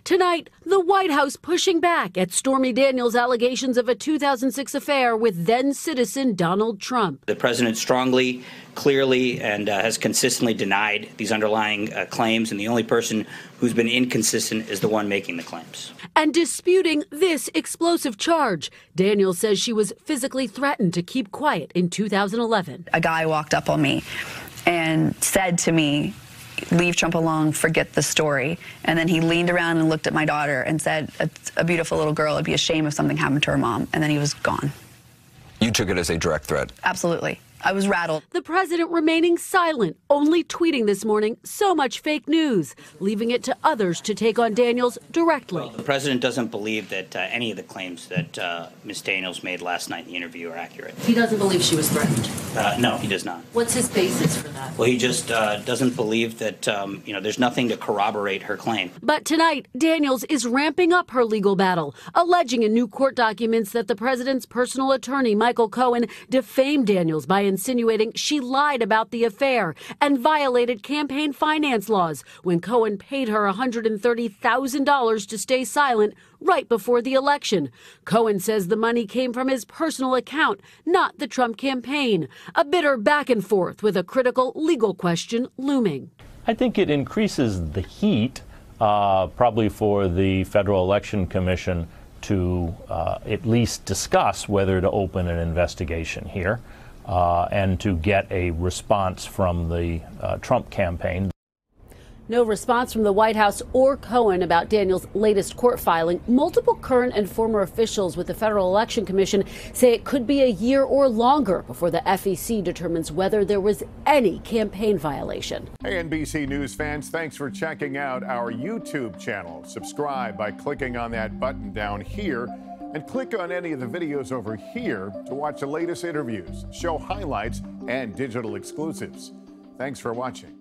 Tonight, the White House pushing back at Stormy Daniels' allegations of a 2006 affair with then-citizen Donald Trump. The president strongly, clearly, and has consistently denied these underlying claims, and the only person who's been inconsistent is the one making the claims. And disputing this explosive charge, Daniels says she was physically threatened to keep quiet in 2011. A guy walked up on me and said to me, "Leave Trump alone, forget the story." And then he leaned around and looked at my daughter and said, "A beautiful little girl, it'd be a shame if something happened to her mom." And then he was gone. You took it as a direct threat? Absolutely. I was rattled. The president remaining silent, only tweeting this morning so much fake news, leaving it to others to take on Daniels directly. Well, the president doesn't believe that any of the claims that Ms. Daniels made last night in the interview are accurate. He doesn't believe she was threatened? No, he does not. What's his basis for that? Well, he just doesn't believe that, there's nothing to corroborate her claim. But tonight, Daniels is ramping up her legal battle, alleging in new court documents that the president's personal attorney, Michael Cohen, defamed Daniels by insinuating she lied about the affair and violated campaign finance laws when Cohen paid her $130,000 to stay silent right before the election. Cohen says the money came from his personal account, not the Trump campaign. A bitter back and forth with a critical legal question looming. I think it increases the heat, probably for the Federal Election Commission to at least discuss whether to open an investigation here and to get a response from the Trump campaign. No response from the White House or Cohen about Daniels' latest court filing. Multiple current and former officials with the Federal Election Commission say it could be a year or longer before the FEC determines whether there was any campaign violation. Hey, NBC News fans, thanks for checking out our YouTube channel. Subscribe by clicking on that button down here and click on any of the videos over here to watch the latest interviews, show highlights, and digital exclusives. Thanks for watching.